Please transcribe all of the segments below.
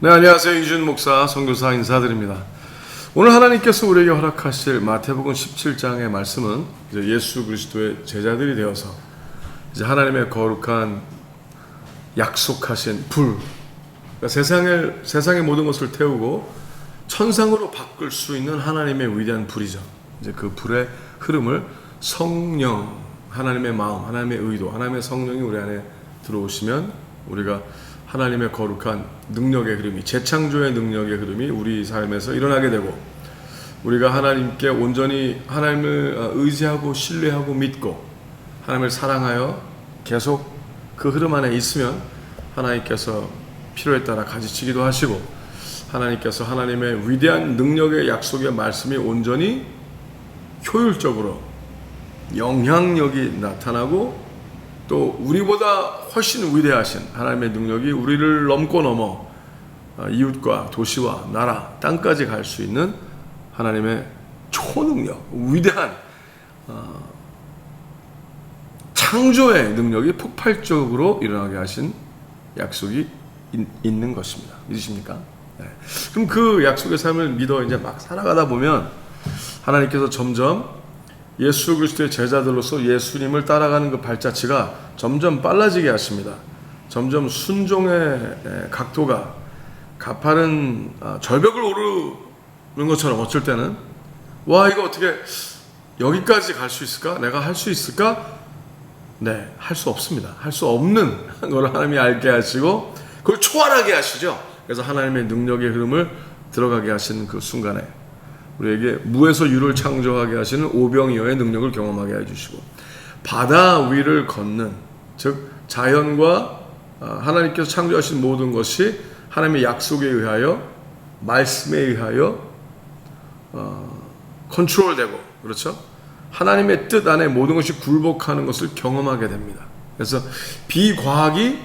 네, 안녕하세요. 이준 목사, 선교사 인사드립니다. 오늘 하나님께서 우리에게 허락하실 마태복음 17장의 말씀은 이제 예수 그리스도의 제자들이 되어서 이제 하나님의 거룩한 약속하신 불, 그러니까 세상의 모든 것을 태우고 천상으로 바꿀 수 있는 하나님의 위대한 불이죠. 이제 그 불의 흐름을 성령, 하나님의 마음, 하나님의 의도, 하나님의 성령이 우리 안에 들어오시면 우리가 하나님의 거룩한 능력의 흐름이, 재창조의 능력의 흐름이 우리 삶에서 일어나게 되고, 우리가 하나님께 온전히 하나님을 의지하고 신뢰하고 믿고 하나님을 사랑하여 계속 그 흐름 안에 있으면 하나님께서 필요에 따라 가지치기도 하시고, 하나님께서 하나님의 위대한 능력의 약속의 말씀이 온전히 효율적으로 영향력이 나타나고, 또 우리보다 훨씬 위대하신 하나님의 능력이 우리를 넘어 이웃과 도시와 나라, 땅까지 갈 수 있는 하나님의 초능력, 위대한 창조의 능력이 폭발적으로 일어나게 하신 약속이 있는 것입니다. 믿으십니까? 네. 그럼 그 약속의 삶을 믿어 이제 막 살아가다 보면 하나님께서 점점 예수 그리스도의 제자들로서 예수님을 따라가는 그 발자취가 점점 빨라지게 하십니다. 점점 순종의 각도가 가파른 절벽을 오르는 것처럼, 어쩔 때는 와, 이거 어떻게 여기까지 갈 수 있을까? 내가 할 수 있을까? 네, 할 수 없습니다. 할 수 없는 걸 하나님이 알게 하시고 그걸 초월하게 하시죠. 그래서 하나님의 능력의 흐름을 들어가게 하시는 그 순간에 우리에게 무에서 유를 창조하게 하시는 오병이어의 능력을 경험하게 해주시고, 바다 위를 걷는, 즉 자연과 하나님께서 창조하신 모든 것이 하나님의 약속에 의하여, 말씀에 의하여 컨트롤되고, 그렇죠? 하나님의 뜻 안에 모든 것이 굴복하는 것을 경험하게 됩니다. 그래서 비과학이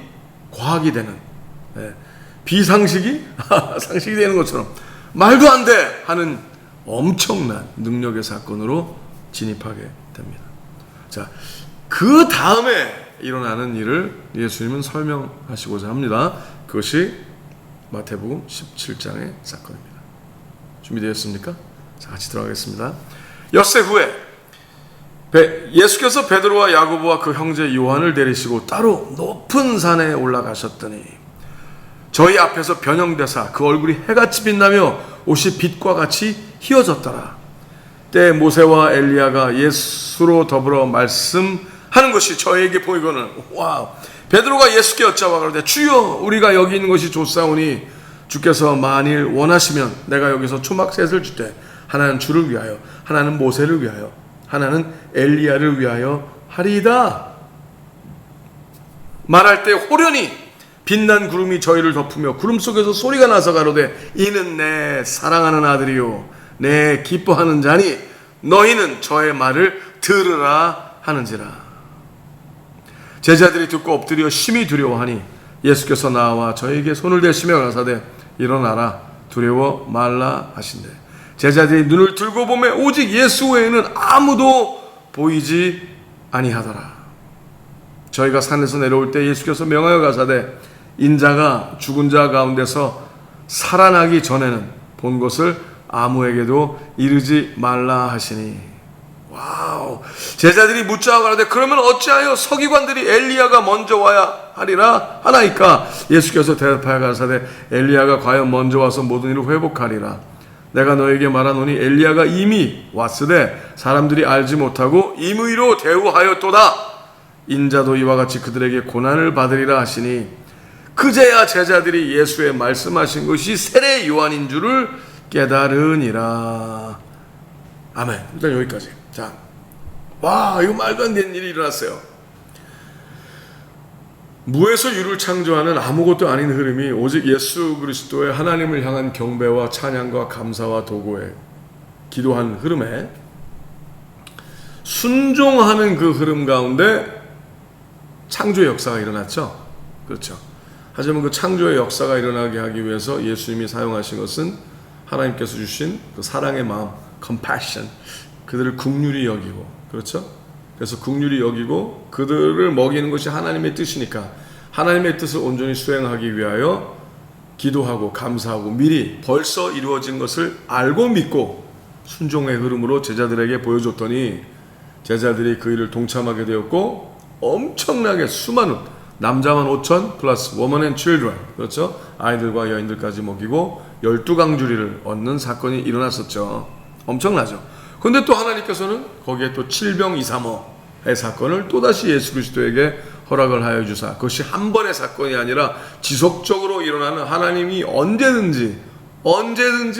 과학이 되는, 비상식이 상식이 되는 것처럼 말도 안 돼 하는 엄청난 능력의 사건으로 진입하게 됩니다. 자, 그 다음에 일어나는 일을 예수님은 설명하시고자 합니다. 그것이 마태복음 17장의 사건입니다. 준비되었습니까? 자, 같이 들어가겠습니다. 엿새 후에 예수께서 베드로와 야고보와 그 형제 요한을 데리시고 따로 높은 산에 올라가셨더니 저희 앞에서 변형되사 그 얼굴이 해같이 빛나며 옷이 빛과 같이 희어졌더라. 때 모세와 엘리야가 예수로 더불어 말씀하는 것이 저에게 보이거늘, 와, 베드로가 예수께 여짜와 가로되 주여, 우리가 여기 있는 것이 좋사오니 주께서 만일 원하시면 내가 여기서 초막셋을 주되 하나는 주를 위하여, 하나는 모세를 위하여, 하나는 엘리야를 위하여 하리이다. 말할 때 호련히 빛난 구름이 저희를 덮으며 구름 속에서 소리가 나서 가로되 이는 내 사랑하는 아들이요 내 기뻐하는 자니 너희는 저의 말을 들으라 하는지라. 제자들이 듣고 엎드려 심히 두려워하니 예수께서 나와 저에게 손을 대시며 가사대 일어나라 두려워 말라 하신대. 제자들이 눈을 들고 보매 오직 예수 외에는 아무도 보이지 아니하더라. 저희가 산에서 내려올 때 예수께서 명하여 가사대 인자가 죽은 자 가운데서 살아나기 전에는 본 것을 아무에게도 이르지 말라 하시니. 와우. 제자들이 묻자 가라되 그러면 어찌하여 서기관들이 엘리야가 먼저 와야 하리라 하나이까? 예수께서 대답하여 가라사대 엘리야가 과연 먼저 와서 모든 일을 회복하리라. 내가 너에게 말하노니 엘리야가 이미 왔으되 사람들이 알지 못하고 임의로 대우하였도다. 인자도 이와 같이 그들에게 고난을 받으리라 하시니, 그제야 제자들이 예수의 말씀하신 것이 세례 요한인 줄을 깨달으니라. 아멘. 일단 여기까지. 자, 와, 이거 말도 안 되는 일이 일어났어요. 무에서 유를 창조하는 아무것도 아닌 흐름이 오직 예수 그리스도의 하나님을 향한 경배와 찬양과 감사와 도구에 기도한 흐름에 순종하는 그 흐름 가운데 창조의 역사가 일어났죠. 그렇죠. 하지만 그 창조의 역사가 일어나게 하기 위해서 예수님이 사용하신 것은 하나님께서 주신 그 사랑의 마음, compassion, 그들을 긍휼히 여기고, 그렇죠? 그래서 긍휼히 여기고 그들을 먹이는 것이 하나님의 뜻이니까 하나님의 뜻을 온전히 수행하기 위하여 기도하고 감사하고 미리 벌써 이루어진 것을 알고 믿고 순종의 흐름으로 제자들에게 보여줬더니 제자들이 그 일을 동참하게 되었고 엄청나게 수많은 남자만 5,000 플러스 women and children, 그렇죠? 아이들과 여인들까지 먹이고 12강주리를 얻는 사건이 일어났었죠. 엄청나죠. 그런데 또 하나님께서는 거기에 또 7병2삼호의 사건을 또다시 예수 그리스도에게 허락을 하여 주사, 그것이 한 번의 사건이 아니라 지속적으로 일어나는, 하나님이 언제든지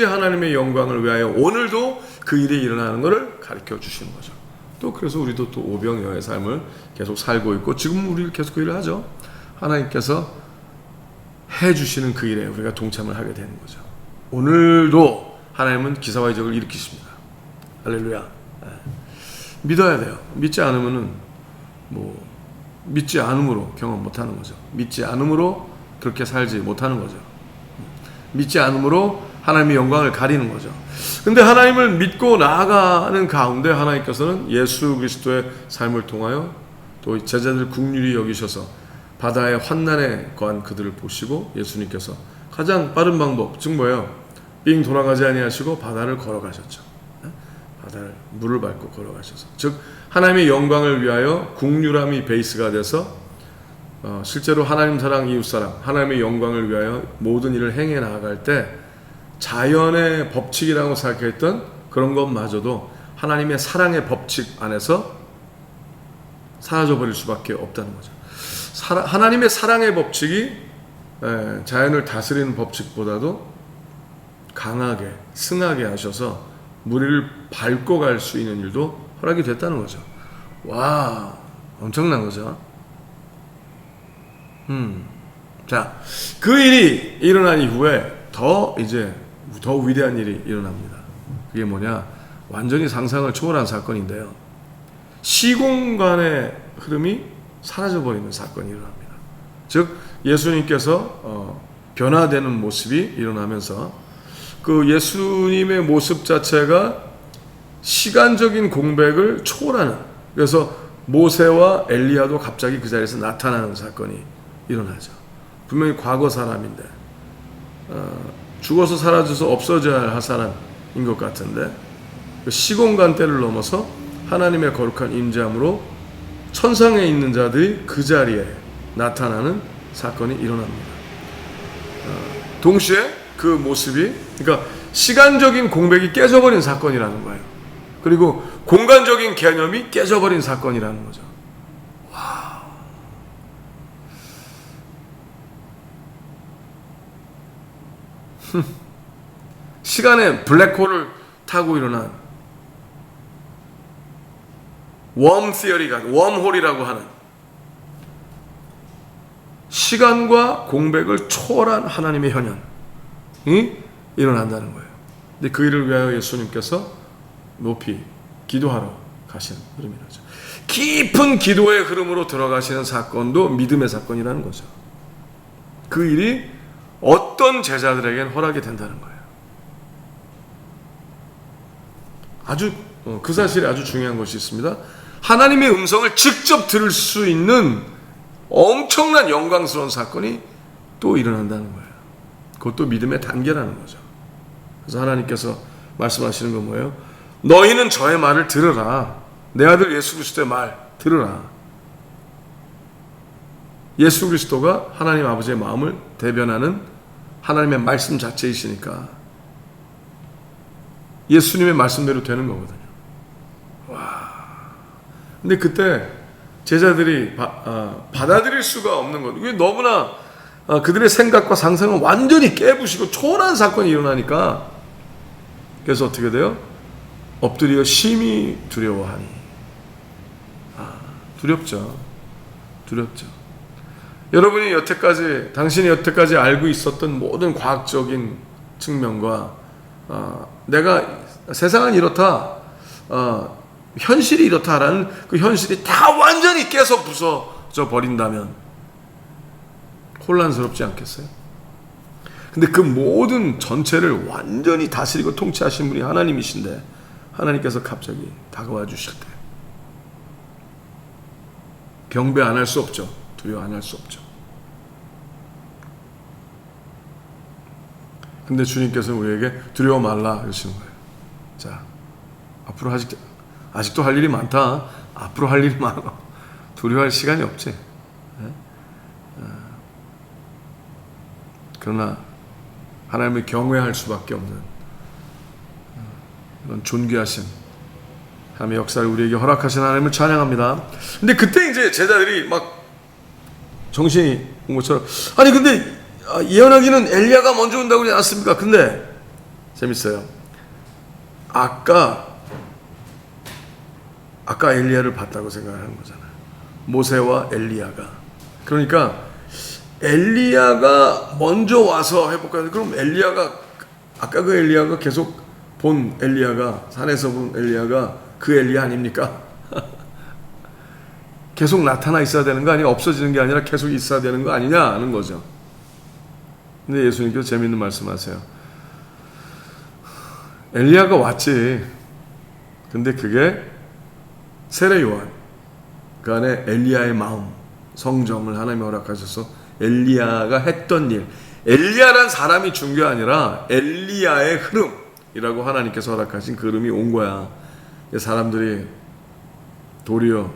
하나님의 영광을 위하여 오늘도 그 일이 일어나는 것을 가르쳐 주시는 거죠. 또 그래서 우리도 또 오병이어의 삶을 계속 살고 있고 지금 우리 계속 그 일을 하죠. 하나님께서 해주시는 그 일에 우리가 동참을 하게 되는 거죠. 오늘도 하나님은 기사와 이적을 일으키십니다. 할렐루야. 믿어야 돼요. 믿지 않으면은 믿지 않음으로 경험 못하는 거죠. 믿지 않음으로 그렇게 살지 못하는 거죠. 믿지 않음으로 하나님의 영광을 가리는 거죠. 근데 하나님을 믿고 나아가는 가운데 하나님께서는 예수 그리스도의 삶을 통하여 또 제자들 국률이 여기셔서 바다의 환난에 거한 그들을 보시고 예수님께서 가장 빠른 방법, 즉 뭐예요? 빙 돌아가지 아니하시고 바다를 걸어가셨죠. 바다를 물을 밟고 걸어가셔서, 즉 하나님의 영광을 위하여 국률함이 베이스가 돼서 실제로 하나님 사랑 이웃 사랑, 하나님의 영광을 위하여 모든 일을 행해 나아갈 때 자연의 법칙이라고 생각했던 그런 것마저도 하나님의 사랑의 법칙 안에서 사라져버릴 수밖에 없다는 거죠. 하나님의 사랑의 법칙이 자연을 다스리는 법칙보다도 강하게 승하게 하셔서 무리를 밟고 갈 수 있는 일도 허락이 됐다는 거죠. 와, 엄청난 거죠. 자, 그 일이 일어난 이후에 더 위대한 일이 일어납니다. 그게 뭐냐? 완전히 상상을 초월한 사건인데요. 시공간의 흐름이 사라져버리는 사건이 일어납니다. 즉 예수님께서 변화되는 모습이 일어나면서 그 예수님의 모습 자체가 시간적인 공백을 초월하는, 그래서 모세와 엘리야도 갑자기 그 자리에서 나타나는 사건이 일어나죠. 분명히 과거 사람인데 죽어서 사라져서 없어져야 할 사람인 것 같은데 그 시공간대를 넘어서 하나님의 거룩한 임재함으로 천상에 있는 자들이 그 자리에 나타나는 사건이 일어납니다. 동시에 그 모습이, 그러니까 시간적인 공백이 깨져버린 사건이라는 거예요. 그리고 공간적인 개념이 깨져버린 사건이라는 거죠. 와. 시간의 블랙홀을 타고 일어난 웜홀이라고 하는 시간과 공백을 초월한 하나님의 현현이 일어난다는 거예요. 근데 그 일을 위하여 예수님께서 높이 기도하러 가시는 흐름이라죠. 깊은 기도의 흐름으로 들어가시는 사건도 믿음의 사건이라는 거죠. 그 일이 어떤 제자들에겐 허락이 된다는 거예요. 그 사실에 아주 중요한 것이 있습니다. 하나님의 음성을 직접 들을 수 있는 엄청난 영광스러운 사건이 또 일어난다는 거예요. 그것도 믿음의 단계라는 거죠. 그래서 하나님께서 말씀하시는 건 뭐예요? 너희는 저의 말을 들으라. 내 아들 예수 그리스도의 말 들으라. 예수 그리스도가 하나님 아버지의 마음을 대변하는 하나님의 말씀 자체이시니까 예수님의 말씀대로 되는 거거든요. 와. 근데 그때 제자들이 받아들일 수가 없는 것. 이게 너무나 그들의 생각과 상상을 완전히 깨부시고 초월한 사건이 일어나니까 그래서 어떻게 돼요? 엎드려 심히 두려워하니. 두렵죠. 여러분이 당신이 여태까지 알고 있었던 모든 과학적인 측면과 내가 세상은 이렇다, 현실이 이렇다라는 그 현실이 다 완전히 깨서 부서져 버린다면 혼란스럽지 않겠어요? 근데 그 모든 전체를 완전히 다스리고 통치하신 분이 하나님이신데 하나님께서 갑자기 다가와 주실 때 경배 안 할 수 없죠. 두려워 안 할 수 없죠. 근데 주님께서는 우리에게 두려워 말라 그러시는 거예요. 자, 앞으로 아직도 할 일이 많다. 앞으로 할 일이 많아. 두려워할 시간이 없지. 그러나 하나님을 경외할 수밖에 없는 이런 존귀하신 하나님의 역사를 우리에게 허락하신 하나님을 찬양합니다. 근데 그때 이제 제자들이 막 정신이 온 것처럼, 아니 근데 예언하기는 엘리야가 먼저 온다고 그러지 않았습니까? 근데 재밌어요. 아까 엘리야를 봤다고 생각하는 거잖아요. 모세와 엘리야가. 그러니까 엘리야가 먼저 와서 해볼까요? 그럼 엘리야가, 아까 그 엘리야가 계속 본 엘리야가, 산에서 본 엘리야가 그 엘리야 아닙니까? 계속 나타나 있어야 되는 거 아니야? 없어지는 게 아니라 계속 있어야 되는 거 아니냐 하는 거죠. 근데 예수님께서 재미있는 말씀하세요. 엘리야가 왔지. 근데 그게 세례 요한, 그 안에 엘리야의 마음, 성정을 하나님이 허락하셔서 엘리야가 했던 일, 엘리야란 사람이 중요한 게 아니라 엘리야의 흐름이라고 하나님께서 허락하신 그 흐름이 온 거야. 사람들이 도리어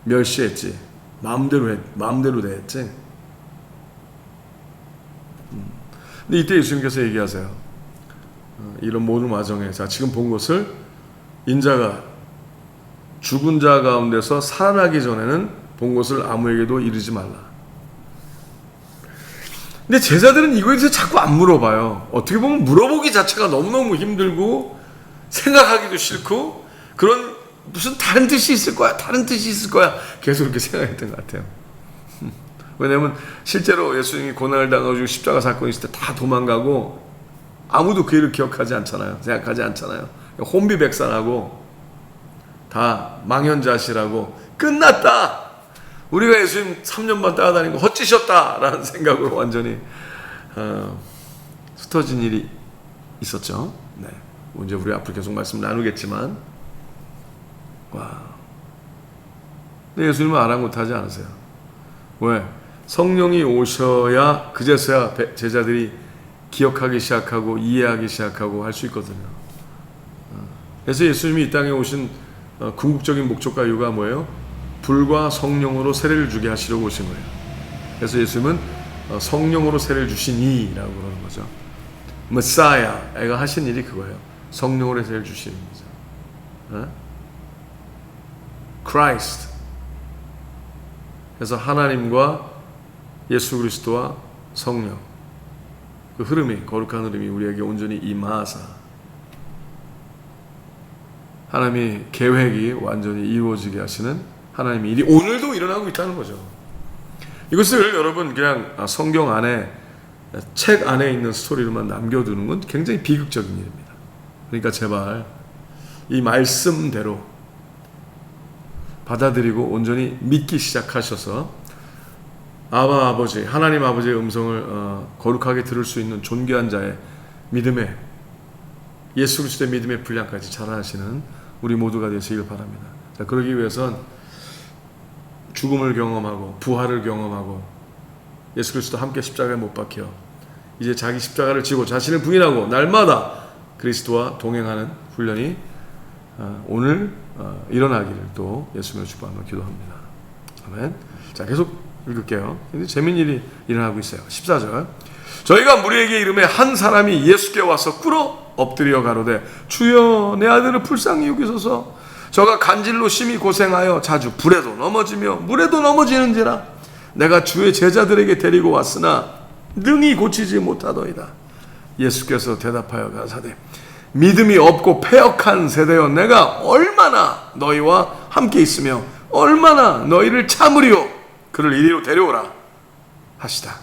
멸시했지. 마음대로 대했지. 근데 이때 예수님께서 얘기하세요. 이런 모든 과정에, 자, 지금 본 것을 인자가 죽은 자 가운데서 살아나기 전에는 본 것을 아무에게도 이르지 말라. 근데 제자들은 이거에 대해서 자꾸 안 물어봐요. 어떻게 보면 물어보기 자체가 너무너무 힘들고 생각하기도 싫고, 그런 무슨 다른 뜻이 있을 거야, 다른 뜻이 있을 거야, 계속 이렇게 생각했던 것 같아요. 왜냐하면 실제로 예수님이 고난을 당하고 십자가 사건이 있을 때 다 도망가고 아무도 그 일을 기억하지 않잖아요. 생각하지 않잖아요. 혼비백산하고 다 망연자실하고 끝났다, 우리가 예수님 3년 반 따라다니고 헛짓이었다라는 생각으로 완전히 흩어진 일이 있었죠. 네. 이제 우리 앞으로 계속 말씀 나누겠지만, 와. 근데 예수님은 아랑곳하지 않으세요. 왜? 성령이 오셔야, 그제서야 제자들이 기억하기 시작하고 이해하기 시작하고 할 수 있거든요. 그래서 예수님이 이 땅에 오신 궁극적인 목적과 이유가 뭐예요? 불과 성령으로 세례를 주게 하시려고 오신 거예요. 그래서 예수님은 성령으로 세례를 주시니라고 그러는 거죠. 메사야가 하신 일이 그거예요. 성령으로 세례를 주시는 거죠. Christ. 그래서 하나님과 예수 그리스도와 성령, 그 흐름이, 거룩한 흐름이 우리에게 온전히 임하사 하나님의 계획이 완전히 이루어지게 하시는 하나님의 일이 오늘도 일어나고 있다는 거죠. 이것을 여러분 그냥 성경 안에, 책 안에 있는 스토리로만 남겨두는 건 굉장히 비극적인 일입니다. 그러니까 제발 이 말씀대로 받아들이고 온전히 믿기 시작하셔서 아바 아버지, 하나님 아버지의 음성을 거룩하게 들을 수 있는 존귀한 자의 믿음에, 예수 그리스도의 믿음의 분량까지 자라나시는 우리 모두가 되시길 바랍니다. 자, 그러기 위해선 죽음을 경험하고 부활을 경험하고 예수 그리스도 함께 십자가에 못 박혀 이제 자기 십자가를 지고 자신을 부인하고 날마다 그리스도와 동행하는 훈련이 오늘 일어나기를 또 예수님의 축복하며 기도합니다. 아멘. 자, 계속 읽을게요. 근데 재미있는 일이 일어나고 있어요. 14절. 저희가 무리에게 이름에 한 사람이 예수께 와서 꿇어 엎드려 가로되 주여 내 아들을 불쌍히 여기소서. 저가 간질로 심히 고생하여 자주 불에도 넘어지며 물에도 넘어지는지라. 내가 주의 제자들에게 데리고 왔으나 능히 고치지 못하더이다. 예수께서 대답하여 가사대 믿음이 없고 패역한 세대여, 내가 얼마나 너희와 함께 있으며 얼마나 너희를 참으리요. 그를 이리로 데려오라 하시다.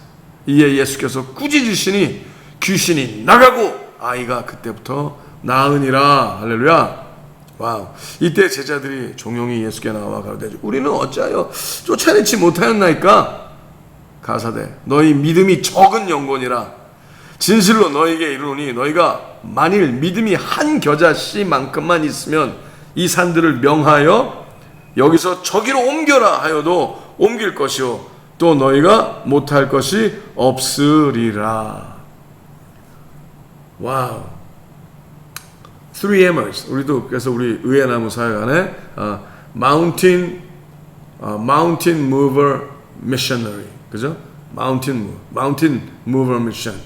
이에 예수께서 꾸짖으시니 귀신이 나가고 아이가 그때부터 나으니라. 할렐루야. 와우. 이때 제자들이 종용이 예수께 나와 가로되 우리는 어찌하여 쫓아내지 못하였나이까. 가사대 너희 믿음이 적은 영혼이라. 진실로 너희에게 이르노니 너희가 만일 믿음이 한 겨자씨만큼만 있으면 이 산들을 명하여 여기서 저기로 옮겨라 하여도 옮길 것이요 또 너희가 못할 것이 없으리라. 와우. 3Mers. 우리도 그래서 우리 의회나무 사회관에 Mountain Mover Missionary. 그죠? Mountain Mover Mission.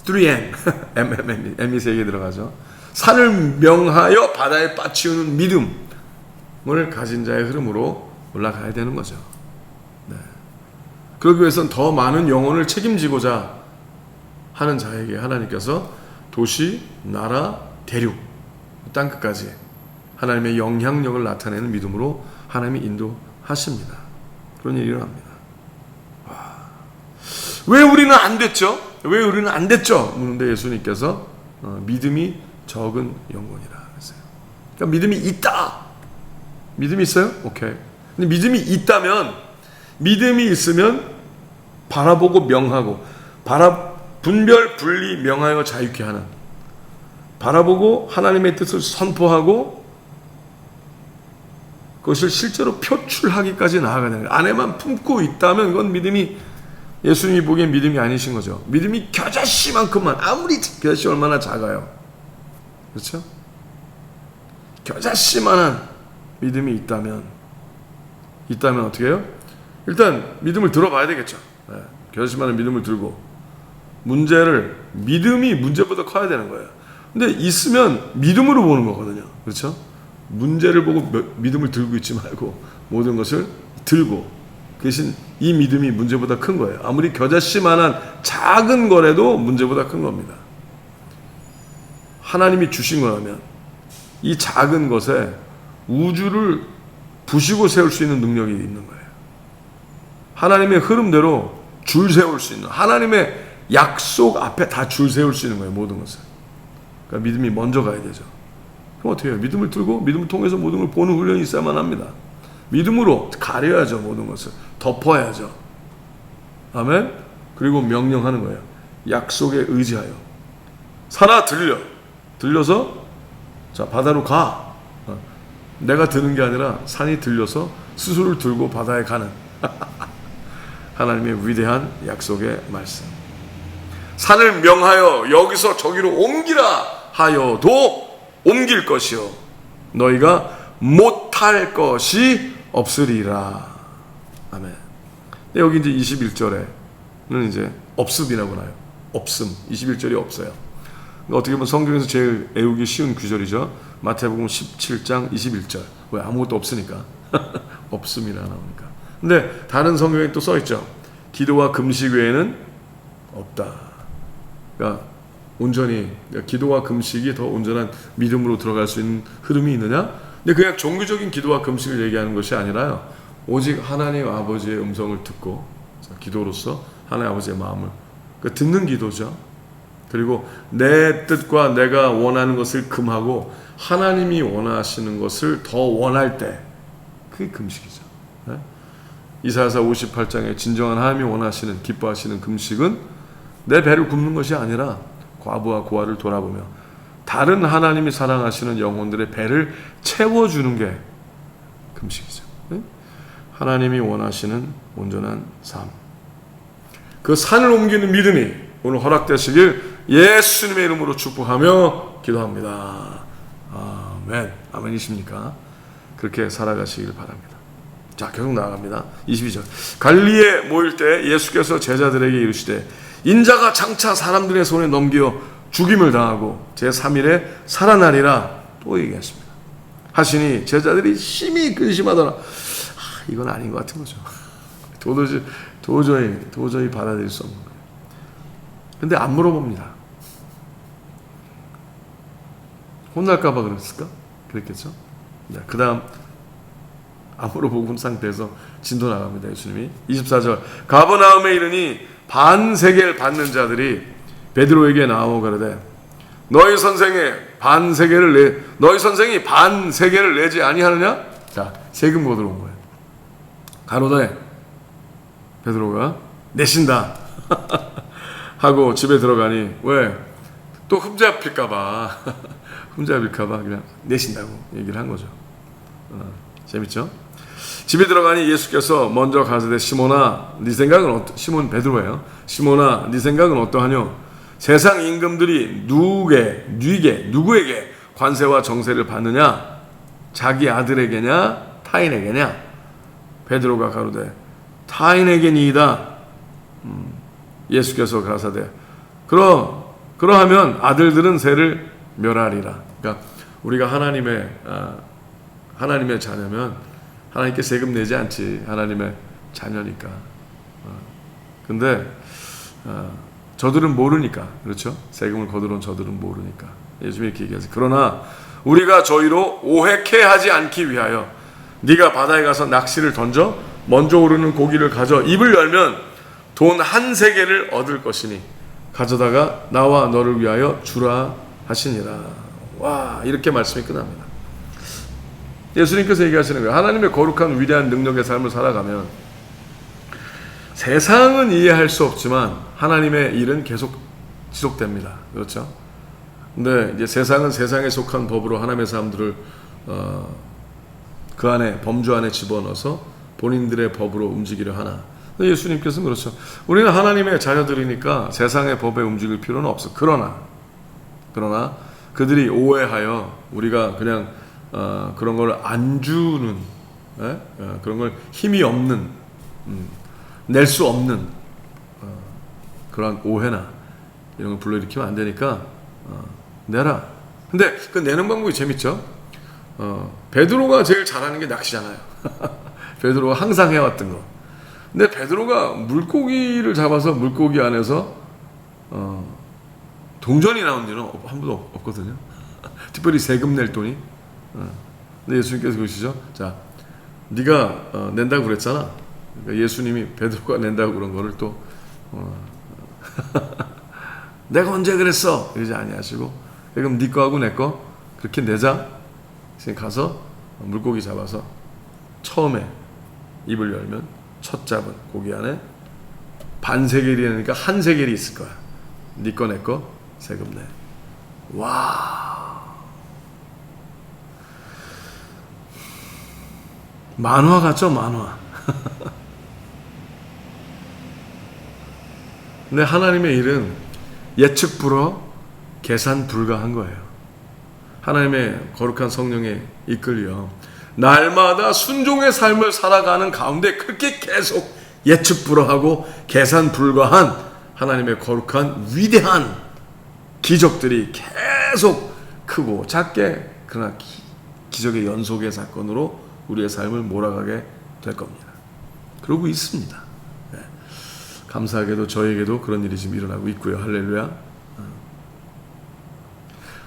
3M. M이 3개 들어가죠. 산을 명하여 바다에 빠치우는 믿음을 가진 자의 흐름으로 올라가야 되는 거죠. 네. 그러기 위해서는 더 많은 영혼을 책임지고자 하는 자에게 하나님께서 도시, 나라, 대륙, 땅끝까지 하나님의 영향력을 나타내는 믿음으로 하나님이 인도하십니다. 그런 일이 일어납니다. 왜 우리는 안 됐죠? 왜 우리는 안 됐죠? 묻는데 예수님께서 믿음이 적은 영혼이라 했어요. 그러니까 믿음이 있다. 믿음이 있어요? 오케이. 근데 믿음이 있다면, 믿음이 있으면 바라보고 명하고, 분별 분리 명하여 자유케 하는, 바라보고 하나님의 뜻을 선포하고 그것을 실제로 표출하기까지 나아가야 되는 거예요. 안에만 품고 있다면 그건 믿음이, 예수님이 보기엔 믿음이 아니신 거죠. 믿음이 겨자씨만큼만, 아무리 겨자씨 얼마나 작아요. 그렇죠? 겨자씨만한 믿음이 있다면 어떻게 해요? 일단 믿음을 들어봐야 되겠죠. 네. 겨자씨만한 믿음을 들고 믿음이 문제보다 커야 되는 거예요. 근데 있으면 믿음으로 보는 거거든요. 그렇죠? 문제를 보고 믿음을 들고 있지 말고 모든 것을 들고, 대신 이 믿음이 문제보다 큰 거예요. 아무리 겨자씨만한 작은 거라도 문제보다 큰 겁니다. 하나님이 주신 거라면 이 작은 것에 우주를 부시고 세울 수 있는 능력이 있는 거예요. 하나님의 흐름대로 줄 세울 수 있는, 하나님의 약속 앞에 다 줄 세울 수 있는 거예요. 모든 것을. 그러니까 믿음이 먼저 가야 되죠. 그럼 어떻게 해요? 믿음을 들고 믿음을 통해서 모든 걸 보는 훈련이 있어야만 합니다. 믿음으로 가려야죠. 모든 것을 덮어야죠. 아멘. 그리고 명령하는 거예요. 약속에 의지하여 살아, 들려서 자, 바다로 가. 내가 드는 게 아니라 산이 들려서 스스로를 들고 바다에 가는 하나님의 위대한 약속의 말씀. 산을 명하여 여기서 저기로 옮기라 하여도 옮길 것이요 너희가 못할 것이 없으리라. 아멘. 여기 이제 21절에는 이제 없음이라고 나요. 없음. 21절이 없어요. 어떻게 보면 성경에서 제일 애우기 쉬운 구절이죠. 마태복음 17장 21절. 왜? 아무것도 없으니까. 없음이라 나오니까. 근데 다른 성경에 또 써있죠. 기도와 금식 외에는 없다. 그러니까 온전히, 기도와 금식이 더 온전한 믿음으로 들어갈 수 있는 흐름이 있느냐? 근데 그냥 종교적인 기도와 금식을 얘기하는 것이 아니라요. 오직 하나님 아버지의 음성을 듣고, 기도로서 하나님 아버지의 마음을, 그러니까 듣는 기도죠. 그리고 내 뜻과 내가 원하는 것을 금하고 하나님이 원하시는 것을 더 원할 때, 그게 금식이죠. 네? 이사야서 58장에 진정한 하나님이 원하시는, 기뻐하시는 금식은 내 배를 굽는 것이 아니라 과부와 고아를 돌아보며 다른 하나님이 사랑하시는 영혼들의 배를 채워주는 게 금식이죠. 네? 하나님이 원하시는 온전한 삶. 그 산을 옮기는 믿음이 오늘 허락되시길 예수님의 이름으로 축복하며 기도합니다. 아멘. 아멘이십니까? 그렇게 살아가시길 바랍니다. 자, 계속 나아갑니다. 22절. 갈리에 모일 때 예수께서 제자들에게 이르시되 인자가 장차 사람들의 손에 넘겨 죽임을 당하고 제3일에 살아나리라 또 얘기했습니다. 하시니 제자들이 심히 근심하더라. 이건 아닌 것 같은 거죠. 도저히 받아들일 수 없는 거예요. 근데 안 물어봅니다. 혼날까봐 그랬을까? 그랬겠죠? 그 다음 안 물어보고 온 상태에서 진도 나갑니다. 예수님이 24절. 가버나움에 이르니 반세계를 받는 자들이 베드로에게 나오고 그러되 너희 선생이 반세계를 내지 아니하느냐? 자, 세금 거두러 온 거예요. 가로되 베드로가 내신다 하고 집에 들어가니 왜? 또 흠잡힐까봐 그냥 내신다고 얘기를 한 거죠. 재밌죠? 집에 들어가니 예수께서 먼저 가시되 시몬아 네 생각은 시몬 베드로예요. 시몬아 네 생각은 어떠하뇨? 세상 임금들이 누구에게 관세와 정세를 받느냐? 자기 아들에게냐? 타인에게냐? 베드로가 가로되 타인에게니이다. 예수께서 가라사대 그러하면 아들들은 세를 멸하리라. 그러니까 우리가 하나님의 자녀면 하나님께 세금 내지 않지. 하나님의 자녀니까. 근데 저들은 모르니까. 그렇죠? 세금을 거두러온 저들은 모르니까. 예수님이 이렇게 얘기하세요. 그러나 우리가 저희로 오해케 하지 않기 위하여 네가 바다에 가서 낚시를 던져 먼저 오르는 고기를 가져 입을 열면 돈 1세겔을 얻을 것이니 가져다가 나와 너를 위하여 주라 하시니라. 와, 이렇게 말씀이 끝납니다. 예수님께서 얘기하시는 거예요. 하나님의 거룩한 위대한 능력의 삶을 살아가면 세상은 이해할 수 없지만 하나님의 일은 계속 지속됩니다. 그렇죠? 근데 이제 세상은 세상에 속한 법으로 하나님의 사람들을 그 안에 범주 안에 집어넣어서 본인들의 법으로 움직이려 하나. 예수님께서는 그렇죠. 우리는 하나님의 자녀들이니까 세상의 법에 움직일 필요는 없어. 그러나 그들이 오해하여 우리가 그냥 그런 걸 안 주는 그런 걸 힘이 없는 낼 수 없는 그런 오해나 이런 걸 불러일으키면 안 되니까 내라. 근데 그 내는 방법이 재밌죠. 베드로가 제일 잘하는 게 낚시잖아요. 베드로가 항상 해왔던 거. 근데 베드로가 물고기를 잡아서 물고기 안에서 동전이 나온 일은 한 번도 없거든요. 특별히 세금 낼 돈이. 근데 예수님께서 그러시죠. 자, 네가 낸다고 그랬잖아. 그러니까 예수님이 베드로가 낸다고 그런 거를 또 내가 언제 그랬어? 이러지 아니하시고 그럼 네 거하고 내 거 그렇게 내자. 가서 물고기 잡아서 처음에 입을 열면 첫 잡은 고기 안에 반세겔이니까 1세겔이 있을 거야. 네 거 내 거 세금 내. 와, 만화 같죠? 만화. 근데 하나님의 일은 예측 불허 계산 불가한 거예요. 하나님의 거룩한 성령에 이끌려 날마다 순종의 삶을 살아가는 가운데 그렇게 계속 예측 불허하고 계산 불가한 하나님의 거룩한 위대한 기적들이 계속 크고 작게 그러나 기적의 연속의 사건으로 우리의 삶을 몰아가게 될 겁니다. 그러고 있습니다. 네. 감사하게도 저에게도 그런 일이 지금 일어나고 있고요. 할렐루야.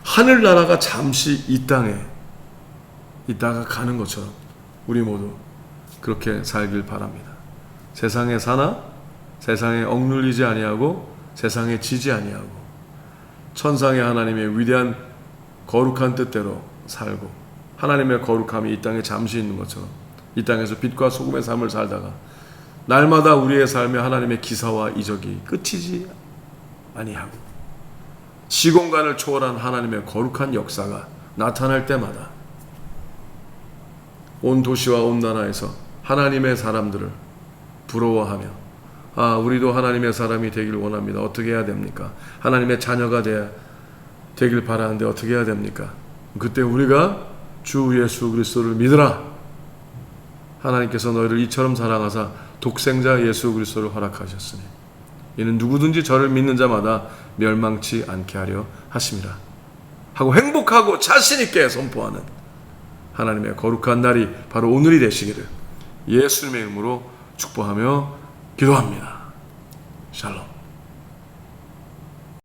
하늘나라가 잠시 이 땅에 있다가 가는 것처럼 우리 모두 그렇게 살길 바랍니다. 세상에 사나 세상에 억눌리지 아니하고 세상에 지지 아니하고 천상의 하나님의 위대한 거룩한 뜻대로 살고 하나님의 거룩함이 이 땅에 잠시 있는 것처럼 이 땅에서 빛과 소금의 삶을 살다가 날마다 우리의 삶에 하나님의 기사와 이적이 끝이지 아니하고 시공간을 초월한 하나님의 거룩한 역사가 나타날 때마다 온 도시와 온 나라에서 하나님의 사람들을 부러워하며 우리도 하나님의 사람이 되길 원합니다. 어떻게 해야 됩니까? 하나님의 자녀가 되길 바라는데 어떻게 해야 됩니까? 그때 우리가 주 예수 그리스도를 믿으라. 하나님께서 너희를 이처럼 사랑하사 독생자 예수 그리스도를 허락하셨으니 이는 누구든지 저를 믿는 자마다 멸망치 않게 하려 하심이라 하고 행복하고 자신 있게 선포하는 하나님의 거룩한 날이 바로 오늘이 되시기를 예수님의 이름으로 축복하며 기도합니다. 샬롬.